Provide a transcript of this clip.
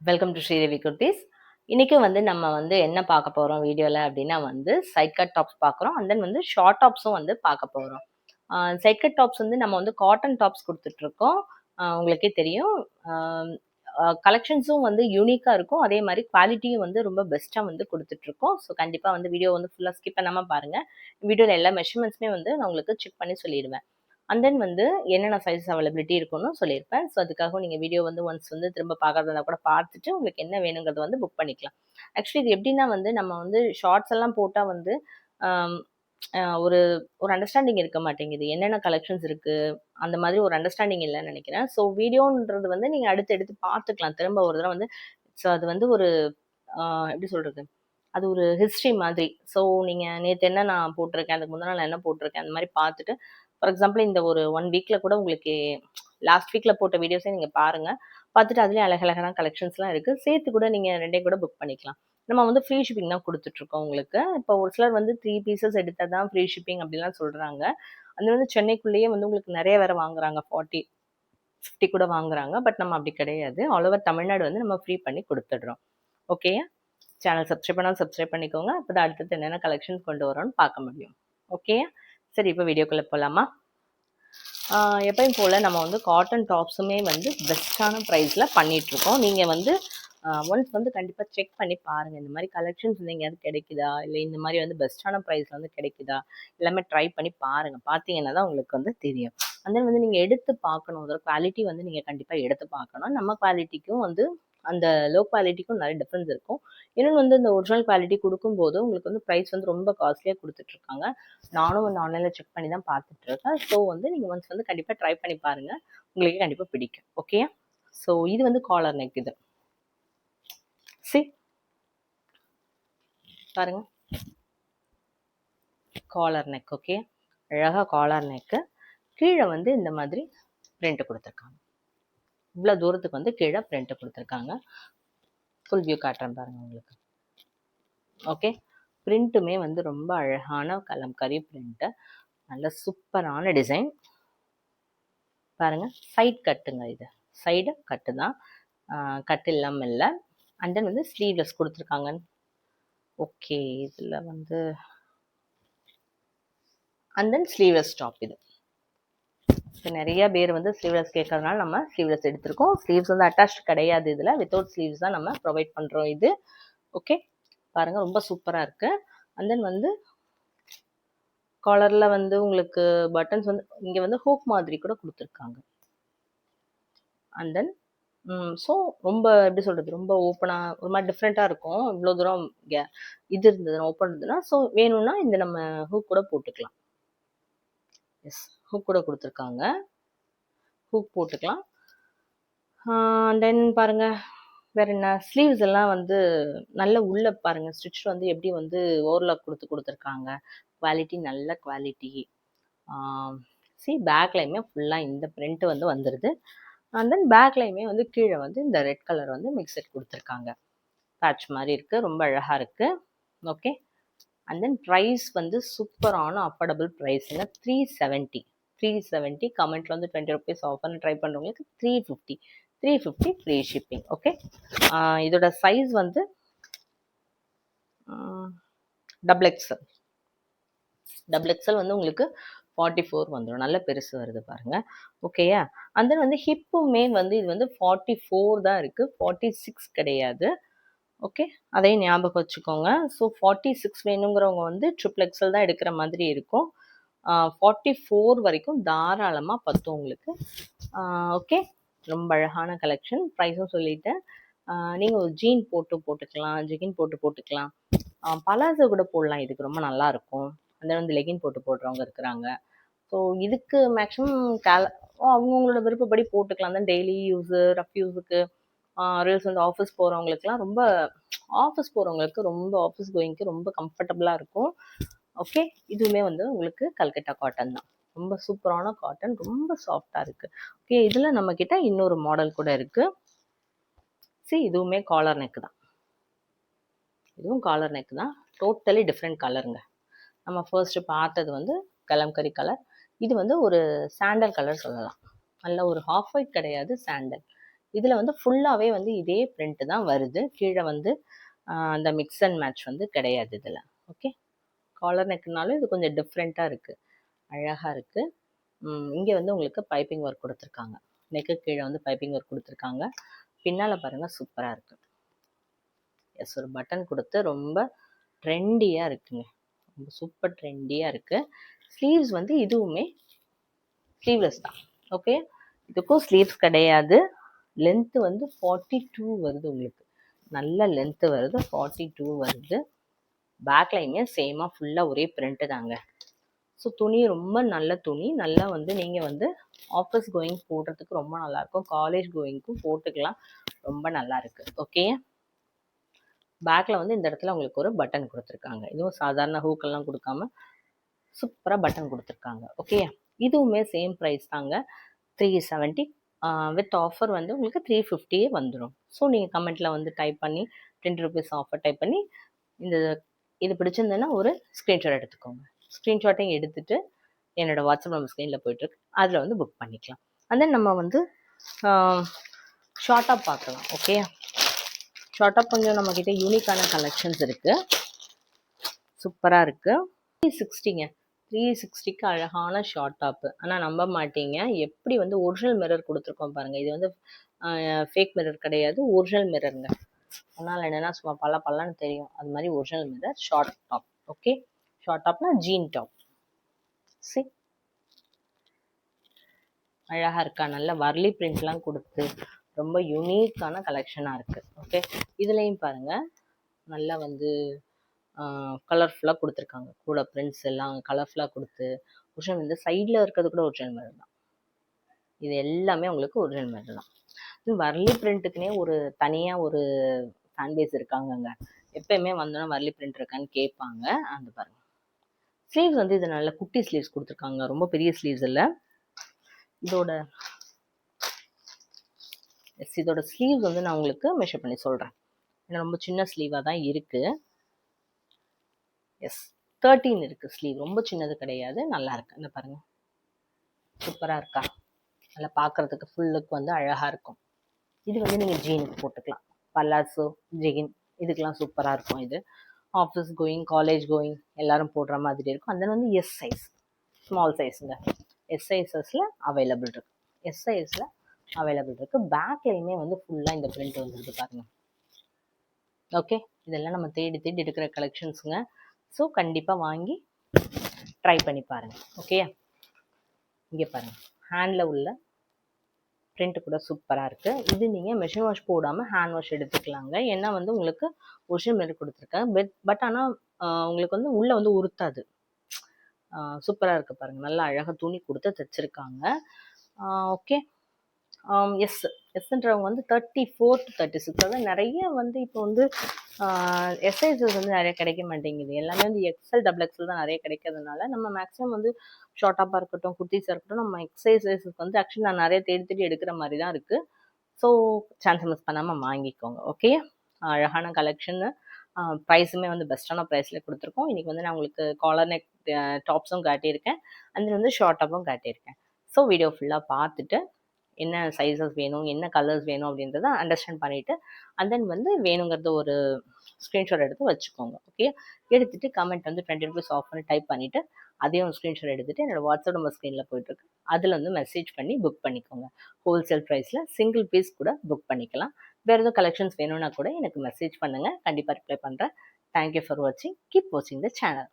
Welcome to Sridevi kurtis. இன்னைக்கு நம்ம என்ன பார்க்க போறோம் வீடியோல அப்படின்னா சைட் கட் டாப்ஸ் பார்க்குறோம். அண்ட் தென் ஷார்ட் டாப்ஸும் பார்க்க போறோம். சைட் கட் டாப்ஸ் நம்ம காட்டன் டாப்ஸ் கொடுத்துட்டு இருக்கோம். உங்களுக்கே தெரியும். கலெக்ஷன்ஸும் யூனிக்கா இருக்கும். அதே மாதிரி குவாலிட்டியும் ரொம்ப பெஸ்ட்டாக கொடுத்துட்டு இருக்கோம். ஸோ கண்டிப்பாக வீடியோ ஃபுல்லாக ஸ்கிப் பண்ணாமல் பாருங்க. வீடியோவில் எல்லா மெஷர்மெண்ட்ஸுமே நான் உங்களுக்கு செக் பண்ணி சொல்லிடுவேன். அண்ட் தென் என்னென்ன சைஸஸ் அவைலபிலிட்டி இருக்குன்னு சொல்லியிருப்பேன். ஸோ அதுக்காக நீங்கள் வீடியோ ஒன்ஸ் திரும்ப பார்க்கறதா கூட பார்த்துட்டு உங்களுக்கு என்ன வேணுங்கிறத புக் பண்ணிக்கலாம். ஆக்சுவலி இது எப்படின்னா நம்ம ஷார்ட்ஸ் எல்லாம் போட்டால் ஆம், ஒரு ஒரு அண்டர்ஸ்டாண்டிங் இருக்க மாட்டேங்குது. என்னென்ன கலெக்ஷன்ஸ் இருக்கு அந்த மாதிரி ஒரு அண்டர்ஸ்டாண்டிங் இல்லைன்னு நினைக்கிறேன். ஸோ வீடியோன்றது நீங்கள் அடுத்து எடுத்து பார்த்துக்கலாம். திரும்ப ஒரு தடவை ஸோ அது ஒரு எப்படி சொல்றது, அது ஒரு ஹிஸ்ட்ரி மாதிரி. ஸோ நீங்கள் நேற்று என்ன நான் போட்டிருக்கேன், அதுக்கு முந்தின நாள் என்ன போட்டிருக்கேன், அந்த மாதிரி பார்த்துட்டு ஃபார் எக்ஸாம்பிள் இந்த ஒரு 1 வீக்ல கூட உங்களுக்கு லாஸ்ட் வீக்ல போட்ட வீடியோஸே நீங்கள் பாருங்க. பார்த்துட்டு அதுலேயே அழகழகான கலெக்ஷன்ஸ்லாம் இருக்குது. சேர்த்து கூட நீங்கள் 2 கூட புக் பண்ணிக்கலாம். நம்ம ஃப்ரீ ஷிப்பிங் தான் கொடுத்துட்ருக்கோம் உங்களுக்கு. இப்போ ஒரு சிலர் 3 பீசஸ் எடுத்தால் தான் ஃப்ரீ ஷிப்பிங் அப்படிலாம் சொல்கிறாங்க. அது சென்னைக்குள்ளேயே உங்களுக்கு நிறைய வேறு வாங்குறாங்க. 40, 50 கூட வாங்குறாங்க. பட் நம்ம அப்படி கிடையாது. ஆல் ஓவர் தமிழ்நாடு நம்ம ஃப்ரீ பண்ணி கொடுத்துட்றோம். ஓகே, சேனல் சப்ஸ்கிரைப் பண்ணாலும் சப்ஸ்கிரைப் பண்ணிக்கோங்க. அப்போ தான் அடுத்தது என்னென்ன கலெக்ஷன்ஸ் கொண்டு வரோன்னு பார்க்க முடியும். ஓகே, சரி இப்போ வீடியோக்குள்ளே போகலாமா? எப்பயும் போல் நம்ம காட்டன் டாப்ஸுமே பெஸ்ட்டான ப்ரைஸில் பண்ணிகிட்ருக்கோம். நீங்கள் ஒன்ஸ் கண்டிப்பாக செக் பண்ணி பாருங்கள். இந்த மாதிரி கலெக்ஷன்ஸ் எங்கேயாவது கிடைக்குதா, இல்லை இந்த மாதிரி பெஸ்ட்டான ப்ரைஸில் கிடைக்குதா, எல்லாமே ட்ரை பண்ணி பாருங்கள். பார்த்தீங்கன்னா தான் உங்களுக்கு தெரியும். அந்த நீங்கள் எடுத்து பார்க்கணும். அதோட குவாலிட்டி நீங்கள் கண்டிப்பாக எடுத்து பார்க்கணும். நம்ம குவாலிட்டிக்கும் அந்த லோ குவாலிட்டிக்கும் நிறைய டிஃப்ரென்ஸ் இருக்கும். இன்னொன்று இந்த ஒரிஜினல் குவாலிட்டி கொடுக்கும்போது உங்களுக்கு ப்ரைஸ் ரொம்ப காஸ்ட்லியாக கொடுத்துட்ருக்காங்க. நானும் ஆன்லைனில் செக் பண்ணி தான் பார்த்துட்ருக்கேன். ஸோ நீங்கள் ஒன்ஸ் கண்டிப்பாக ட்ரை பண்ணி பாருங்கள். உங்களுக்கு கண்டிப்பாக பிடிக்கும். ஓகே, ஸோ இது காலர் நெக். இது பாருங்க, காலர் நெக். ஓகே, அழகாக காலர் நெக்கு. கீழே இந்த மாதிரி பிரிண்ட் கொடுத்துருக்காங்க. இவ்வளோ தூரத்துக்கு கீழே பிரிண்ட் கொடுத்துருக்காங்க. ஃபுல் வியூ காட்டுறேன் பாருங்க உங்களுக்கு. ஓகே, பிரிண்ட்டுமே ரொம்ப அழகான கலம்கரி பிரிண்ட்டு. நல்ல சூப்பரான டிசைன் பாருங்க. சைட் கட்டுங்க, இது சைடு கட்டு தான், கட்டு இல்லாமல் இல்லை. அண்ட் தென் ஸ்லீவ்லெஸ் கொடுத்துருக்காங்க. ஓகே, இதில் அண்ட் தென் ஸ்லீவ்லெஸ் டாப். இது இப்போ நிறைய பேர் ஸ்லீவ்லெஸ் கேட்கறதுனால நம்ம ஸ்லீவ்லெஸ் எடுத்திருக்கோம். ஸ்லீவ்ஸ் அட்டாச் கிடையாது. இதில் வித்தவுட் ஸ்லீவ்ஸ் தான் நம்ம ப்ரொவைட் பண்ணுறோம். இது ஓகே பாருங்க, ரொம்ப சூப்பராக இருக்கு. அண்ட் தென் காலரில் உங்களுக்கு பட்டன்ஸ் இங்கே ஹூக் மாதிரி கூட கொடுத்துருக்காங்க. அண்ட் தென் ஸோ ரொம்ப எப்படி சொல்கிறது, ரொம்ப ஓப்பனாக ஒரு மாதிரி டிஃப்ரெண்ட்டாக இருக்கும். இவ்வளோ தூரம் இது இருந்ததுன்னா, ஓப்பன் இருந்ததுன்னா, ஸோ வேணும்னா இந்த நம்ம ஹூக் கூட போட்டுக்கலாம். எஸ், ஹூக் கூட கொடுத்துருக்காங்க. ஹூக் போட்டுக்கலாம். தென் பாருங்க, வேற என்ன, ஸ்லீவ்ஸ் எல்லாம் நல்ல உள்ள பாருங்க, ஸ்டிச் எப்படி ஓவர்லாக் கொடுத்துருக்காங்க. குவாலிட்டி நல்ல குவாலிட்டி. பேக்லையுமே ஃபுல்லாக இந்த பிரிண்ட் வந்துடுது. அண்ட் தென் பேக்லையுமே கீழே இந்த ரெட் கலர் மிக்சட் கொடுத்துருக்காங்க. பேட்ச் மாதிரி இருக்கு, ரொம்ப அழகா இருக்கு. ஓகே, அண்ட் தென் ப்ரைஸ் சூப்பரான அஃபோர்டபுள் ப்ரைஸுங்க. 370. கமெண்ட்ல 20 ருபீஸ் ஆஃபர்னு ட்ரை பண்ணுறவங்களுக்கு 350 ஃப்ரீ ஷிப்பிங். ஓகே, இதோட சைஸ் டபுள் எக்ஸல் உங்களுக்கு 44 வந்துடும். நல்ல பெருசு வருது பாருங்க. ஓகேயா, அண்ட் தென் ஹிப்புமே இது 44 தான் இருக்கு, 46 கிடையாது. ஓகே, அதையும் ஞாபகம் வச்சுக்கோங்க. ஸோ 46 வேணுங்கிறவங்க ட்ரிபிள் எக்ஸல் தான் எடுக்கிற மாதிரி இருக்கும். 44 வரைக்கும் தாராளமாக பத்தும் உங்களுக்கு. ஓகே, ரொம்ப அழகான கலெக்ஷன். ப்ரைஸும் சொல்லிட்டேன். நீங்கள் ஒரு ஜீன் போட்டுக்கலாம், ஜெகின் போட்டுக்கலாம், பலாசோ கூட போடலாம். இதுக்கு ரொம்ப நல்லா இருக்கும். அந்த லெகின் போடுறவங்க இருக்கிறாங்க. ஸோ இதுக்கு மேக்ஸிமம் அவங்கவுங்களோட விருப்பப்படி போட்டுக்கலாம். தான் டெய்லி யூஸு, ரஃப் யூஸுக்கு, ரீல்ஸ் ஆஃபீஸ் போகிறவங்களுக்குலாம் ரொம்ப ஆஃபீஸ் கோயிங்க்கு ரொம்ப கம்ஃபர்டபுளாக இருக்கும். ஓகே, இதுவுமே உங்களுக்கு கல்கட்டா காட்டன் தான். ரொம்ப சூப்பரான காட்டன், ரொம்ப சாஃப்டாக இருக்குது. ஓகே, இதில் நம்மக்கிட்ட இன்னொரு மாடல் கூட இருக்குது. இதுவுமே காலர் நெக்கு தான். இதுவும் காலர் நெக் தான். டோட்டலி டிஃப்ரெண்ட் கலருங்க. நம்ம ஃபர்ஸ்ட் பார்த்தது கலம்கரி கலர். இது ஒரு சாண்டல் கலர் சொல்லலாம். நல்ல ஒரு ஹாஃப் ஒயிட் கிடையாது, சாண்டல். இதில் வந்து ஃபுல்லாகவே வந்து இதே பிரிண்ட் தான் வருது. கீழே வந்து அந்த மிக்ஸ் அண்ட் மேட்ச் வந்து கிடையாது இதில். ஓகே, காலர் நெக்குனாலும் இது கொஞ்சம் டிஃப்ரெண்ட்டாக இருக்குது, அழகாக இருக்குது. இங்கே வந்து உங்களுக்கு பைப்பிங் ஒர்க் கொடுத்துருக்காங்க. நெக்கு கீழே வந்து பைப்பிங் ஒர்க் கொடுத்துருக்காங்க. பின்னால் பாருங்கள் சூப்பராக இருக்குது. எஸ், ஒரு பட்டன் கொடுத்து ரொம்ப ட்ரெண்டியாக இருக்குங்க. ரொம்ப சூப்பர் ட்ரெண்டியாக இருக்குது. ஸ்லீவ்ஸ் வந்து இதுவுமே ஸ்லீவ்லெஸ் தான். ஓகே, இதுக்கும் ஸ்லீவ்ஸ் கிடையாது. லென்த்து வந்து 42 வருது உங்களுக்கு. நல்ல லென்த்து வருது, 42 வருது. பேக்லையுமே சேமாக ஃபுல்லாக ஒரே பிரிண்ட்டு தாங்க. ஸோ துணி ரொம்ப நல்ல துணி. நல்லா வந்து நீங்கள் வந்து ஆஃபீஸ் கோயிங் போடுறதுக்கு ரொம்ப நல்லாயிருக்கும். காலேஜ் கோயிங்க்கும் போட்டுக்கலாம், ரொம்ப நல்லா இருக்குது. ஓகே, பேக்கில் வந்து இந்த இடத்துல உங்களுக்கு ஒரு பட்டன் கொடுத்துருக்காங்க. இதுவும் சாதாரண ஹூக்கெல்லாம் கொடுக்காம சூப்பராக பட்டன் கொடுத்துருக்காங்க. ஓகே, இதுவுமே சேம் ப்ரைஸ் தாங்க, 370. வித் ஆஃபர் வந்து உங்களுக்கு 350 வந்துடும். ஸோ நீங்கள் கமெண்ட்டில் வந்து டைப் பண்ணி 10 rupees ஆஃபர் டைப் பண்ணி இது பிடிச்சிருந்ததுன்னா ஒரு ஸ்க்ரீன்ஷாட் எடுத்துக்கோங்க. ஸ்க்ரீன்ஷாட்டையும் எடுத்துகிட்டு என்னோடய வாட்ஸ்அப் நம்பர் ஸ்க்ரீனில் போய்ட்டுருக்கு, அதில் வந்து புக் பண்ணிக்கலாம். அண்ட் தென் நம்ம வந்து ஷார்ட்டாக பார்க்கலாம். ஓகே, ஷார்ட்டாக கொஞ்சம் நம்மக்கிட்ட யூனிக்கான கலெக்ஷன்ஸ் இருக்குது, சூப்பராக இருக்குது. 360ங்க, 360க்கு அழகான ஷார்ட் டாப்பு. ஆனால் நம்ப மாட்டீங்க, எப்படி வந்து ஒரிஜினல் மிரர் கொடுத்துருக்கோம் பாருங்கள். இது வந்து ஃபேக் மிரர் கிடையாது, ஒரிஜினல் மிரருங்க. அதனால் என்னென்னா சும்மா பல்லன்னு தெரியும், அது மாதிரி original mirror. Short top. Okay, short டாப்னா ஜீன் டாப். சரி, அழகாக இருக்கா? நல்ல வர்லி பிரிண்ட்லாம் கொடுத்து ரொம்ப யூனிக்கான கலெக்ஷனாக இருக்குது. ஓகே, இதுலேயும் பாருங்கள் நல்லா வந்து கலர்ஃபுல்லாக கொடுத்துருக்காங்க. கூட பிரிண்ட்ஸ் எல்லாம் கலர்ஃபுல்லாக கொடுத்து ஒரிஜினல் வந்து சைடில் இருக்கிறது கூட ஒரிஜினல் மிரர் தான். இது எல்லாமே உங்களுக்கு ஒரிஜினல் மிரர் தான். வர்லி பிரிண்ட்டுக்குனே ஒரு தனியாக ஒரு ஃபேன் பேஸ் இருக்காங்கங்க. எப்பயுமே வந்தோன்னா வர்லி பிரிண்ட் இருக்கான்னு கேட்பாங்க. அந்த பாருங்கள் ஸ்லீவ்ஸ் வந்து இது நல்ல குட்டி ஸ்லீவ்ஸ் கொடுத்துருக்காங்க, ரொம்ப பெரிய ஸ்லீவ்ஸ் இல்லை. இதோட ஸ்லீவ்ஸ் வந்து நான் உங்களுக்கு மெஷர் பண்ணி சொல்கிறேன், ஏன்னா ரொம்ப சின்ன ஸ்லீவாக தான் இருக்குது. எஸ், 13 இருக்குது ஸ்லீவ், ரொம்ப சின்னது கிடையாது, நல்லா இருக்குது. இந்த பாருங்கள் சூப்பராக இருக்கா? நல்லா பார்க்குறதுக்கு ஃபுல்லுக்கு வந்து அழகாக இருக்கும். இது வந்து நீங்கள் ஜீனுக்கு போட்டுக்கலாம், பல்லாசோ ஜெகின் இதுக்கெலாம் சூப்பராக இருக்கும். இது ஆஃபீஸ் கோயிங் காலேஜ் கோயிங் எல்லோரும் போடுற மாதிரி இருக்கும். அந்த வந்து எஸ் சைஸ், ஸ்மால் சைஸுங்க. எஸ் சைஸஸில் அவைலபிள் இருக்குது, எஸ் சைஸில் அவைலபிள் இருக்குது. பேக்லேயுமே வந்து ஃபுல்லாக இந்த பிரிண்ட் வந்துருக்கு பாருங்கள். ஓகே, இதெல்லாம் நம்ம தேடி எடுக்கிற கலெக்ஷன்ஸுங்க. ஸோ கண்டிப்பாக வாங்கி ட்ரை பண்ணி பாருங்கள். ஓகே, இங்கே பாருங்கள் ஹேண்டில் உள்ள பிரிண்ட் கூட சூப்பராக இருக்குது. இது நீங்கள் மெஷின் வாஷ் போடாமல் ஹேண்ட் வாஷ் எடுத்துக்கலாங்க. ஏன்னா வந்து உங்களுக்கு ஒரிஜினல் மிரர் கொடுத்துருக்கேன். பட் ஆனால் உங்களுக்கு வந்து உள்ளே வந்து உறுத்தாது. சூப்பராக இருக்குது பாருங்கள், நல்லா அழகாக துணி கொடுத்து தைச்சிருக்காங்க. ஓகே, எஸ்ன்றவங்க வந்து 34 to 36, அதாவது நிறைய வந்து இப்போ வந்து எஸ்ஐசஸ் வந்து நிறைய கிடைக்க மாட்டேங்குது. எல்லாமே வந்து எக்ஸ்எல் டபுள் எக்ஸ்எல் தான் நிறைய கிடைக்கிறதுனால நம்ம மேக்ஸிமம் வந்து ஷார்ட் டாப்பாக இருக்கட்டும் குர்த்திஸாக இருக்கட்டும் நம்ம எக்ஸசைசஸ்க்கு வந்து ஆக்சுவலி நான் நிறைய தேடி எடுக்கிற மாதிரி தான் இருக்குது. ஸோ சான்ஸ் மிஸ் பண்ணாமல் வாங்கிக்கோங்க. ஓகே, அழகான கலெக்ஷனு, ப்ரைஸுமே வந்து பெஸ்ட்டான ப்ரைஸில் கொடுத்துருக்கோம். இன்றைக்கி வந்து நான் உங்களுக்கு காலர் நெக் டாப்ஸும் காட்டியிருக்கேன், அண்ட் வந்து ஷார்ட் டாப்பும் காட்டியிருக்கேன். ஸோ வீடியோ ஃபுல்லாக பார்த்துட்டு என்ன சைஸஸ் வேணும், என்ன கலர்ஸ் வேணும் அப்படின்றத அண்டர்ஸ்டாண்ட் பண்ணிவிட்டு அண்ட் தென் வந்து வேணுங்கிறத ஒரு ஸ்க்ரீன்ஷாட் எடுத்து வச்சுக்கோங்க. ஓகே, எடுத்துகிட்டு கமெண்ட் வந்து 20 rupees ஆஃப் பண்ணி டைப் பண்ணிவிட்டு அதையும் ஸ்க்ரீன்ஷாட் எடுத்துகிட்டு என்னோடய வாட்ஸ்அப் நம்பர் ஸ்க்ரீனில் போயிட்டுருக்கு, அதில் வந்து மெசேஜ் பண்ணி புக் பண்ணிக்கோங்க. ஹோல்சேல் ப்ரைஸில் சிங்கிள் பீஸ் கூட புக் பண்ணிக்கலாம். வேறு எதுவும் கலெக்ஷன்ஸ் வேணும்னா கூட எனக்கு மெசேஜ் பண்ணுங்கள், கண்டிப்பாக ரிப்ளை பண்ணுறேன். தேங்க்யூ ஃபார் வாட்சிங், கீப் வாட்சிங் த சேனல்.